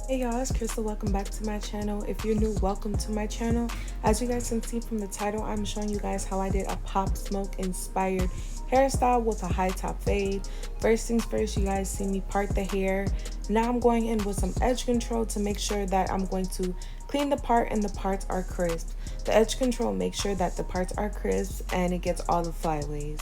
Hey y'all, it's Crystal. Welcome back to my channel. If you're new, welcome to my channel. As you guys can see from the title, I'm showing you guys how I did a Pop Smoke inspired hairstyle with a high top fade. First things first, you guys see me part the hair. Now I'm going in with some edge control to make sure that I'm going to clean the part and the parts are crisp. The edge control makes sure that the parts are crisp and it gets all the flyaways.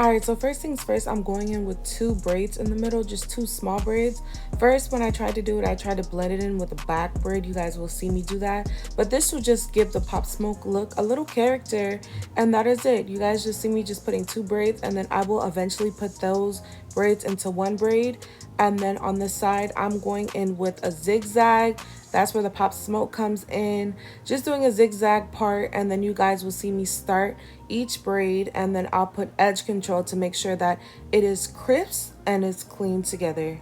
Alright, so first things first, I'm going in with two braids in the middle, just two small braids. First, when I tried to do it, I tried to blend it in with a back braid. You guys will see me do that. But this will just give the Pop Smoke look a little character, and that is it. You guys just see me just putting two braids, and then I will eventually put those braids into one braid. And then on the side, I'm going in with a zigzag. That's where the Pop Smoke comes in. Just doing a zigzag part, and then you guys will see me start each braid, and then I'll put edge control to make sure that it is crisp and it's clean together.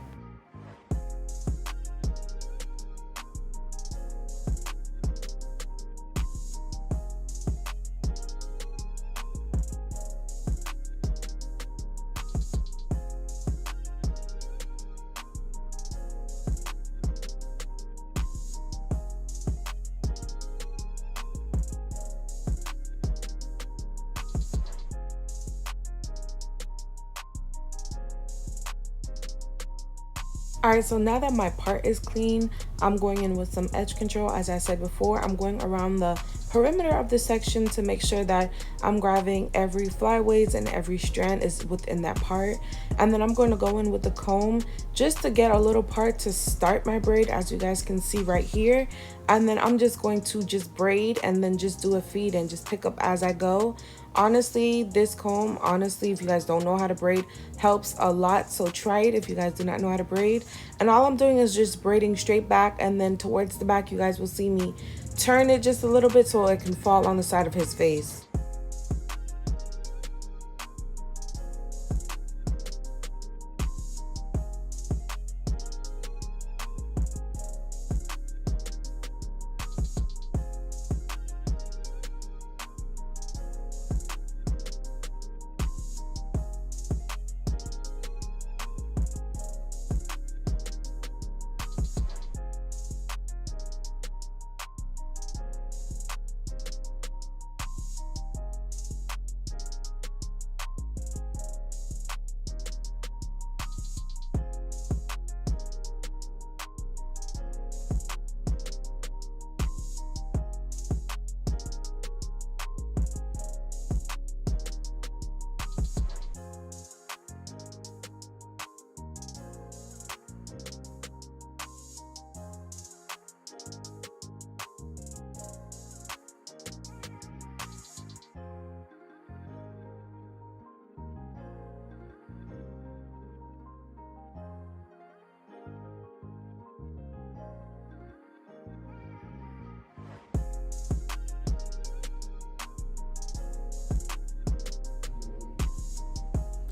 Alright, so now that my part is clean, I'm going in with some edge control. As I said before, I'm going around the perimeter of the section to make sure that I'm grabbing every flyaways and every strand is within that part. And then I'm going to go in with the comb just to get a little part to start my braid, as you guys can see right here. And then I'm just going to just braid and then just do a feed and just pick up as I go. Honestly, this comb, if you guys don't know how to braid, helps a lot. So try it if you guys do not know how to braid. And all I'm doing is just braiding straight back, and then towards the back you guys will see me turn it just a little bit so it can fall on the side of his face.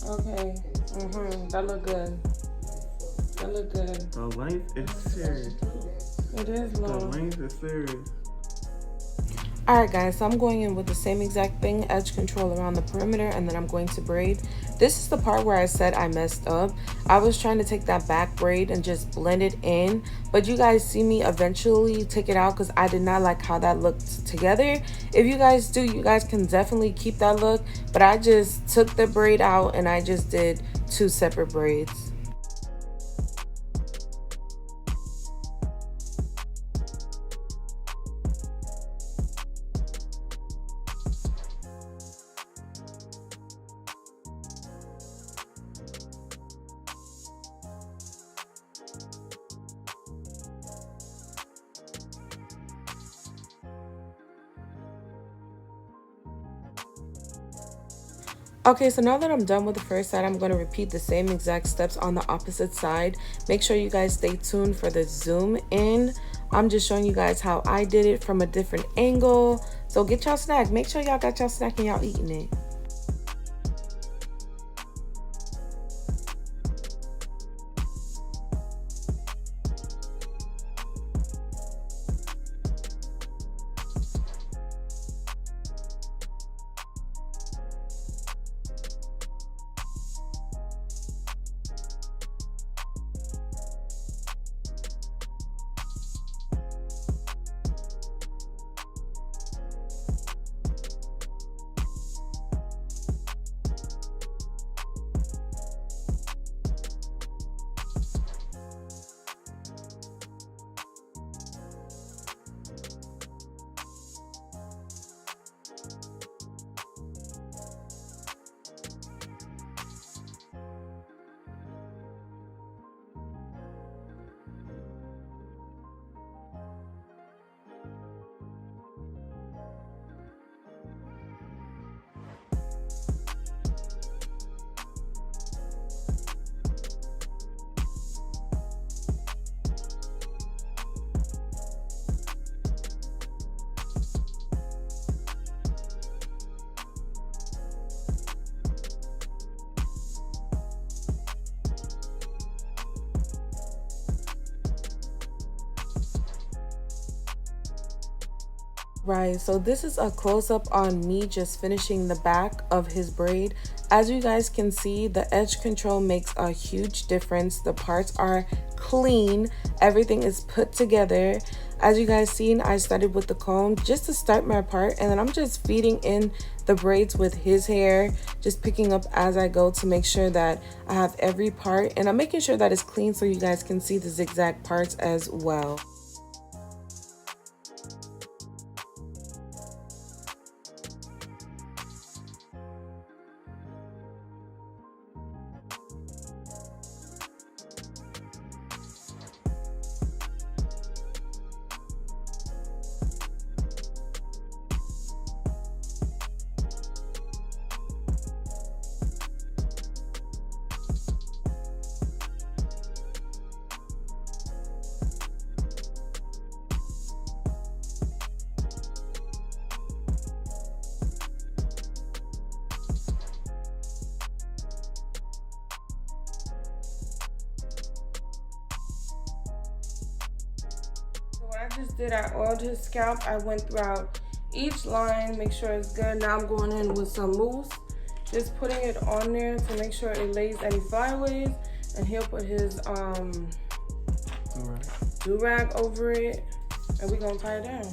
Okay. That look good. That look good. The length is serious. It is long. The length is serious. Alright guys, so I'm going in with the same exact thing, edge control around the perimeter, and then I'm going to braid. This is the part where I said I messed up. I was trying to take that back braid and just blend it in, but you guys see me eventually take it out because I did not like how that looked together. If you guys do, you guys can definitely keep that look, but I just took the braid out and I just did two separate braids. Okay, so now that I'm done with the first side, I'm going to repeat the same exact steps on the opposite side. Make sure you guys stay tuned for the zoom in. I'm just showing you guys how I did it from a different angle. So get y'all snack. Make sure y'all got y'all snack and y'all eating it. Right, so this is a close-up on me just finishing the back of his braid. As you guys can see, the edge control makes a huge difference. The parts are clean, everything is put together. As you guys seen, I started with the comb just to start my part, and then I'm just feeding in the braids with his hair, just picking up as I go to make sure that I have every part, and I'm making sure that it's clean so you guys can see the zigzag parts as well. I just did, I oiled his scalp. I went throughout each line, make sure it's good. Now I'm going in with some mousse, just putting it on there to make sure it lays any flyaways, and he'll put his do-rag over it, and we're gonna tie it down.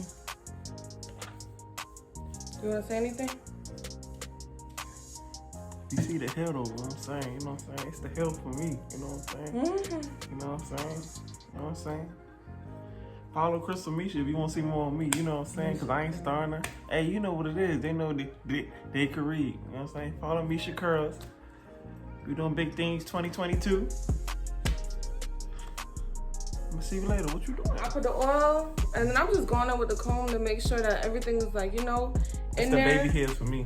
You wanna say anything? You see the head over, you know what I'm saying? You know what I'm saying? It's the head for me, you know what I'm saying? You know what I'm saying? You know what I'm saying? Follow Crystal Misha if you want to see more of me, you know what I'm saying? Because I ain't starting her. Hey, you know what it is. They know they can read, you know what I'm saying? Follow Mesha Curlz. We doing big things 2022. I'm gonna see you later. What you doing? I put the oil, and then I'm just going in with the comb to make sure that everything is like, you know, in it's the there. baby hairs for me.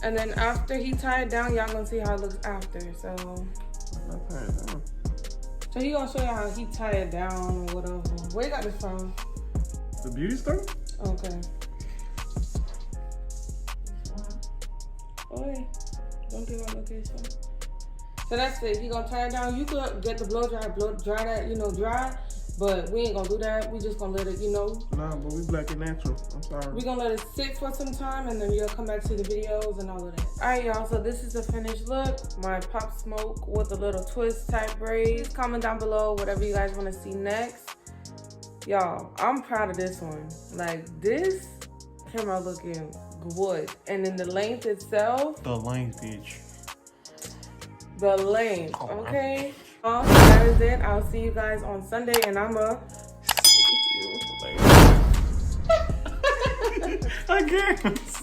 And then after he tied it down, y'all gonna see how it looks after, so. So he gonna show you how he tied it down or whatever. Where you got this from? The beauty store? Okay. Oi, don't give my location. So that's it. He gonna tie it down. You could get the blow dry that, you know, dry. But we ain't gonna do that. We just gonna let it, you know. Nah, but we black and natural. I'm sorry. We gonna let it sit for some time, and then you'll come back to the videos and all of that. All right, y'all. So this is the finished look. My pop smoke with a little twist type braids. Comment down below whatever you guys want to see next. Y'all, I'm proud of this one. Like, this came out looking good, and then the length itself. The length, bitch. The length, okay. That is it. I'll see you guys on Sunday, and I'ma I guess.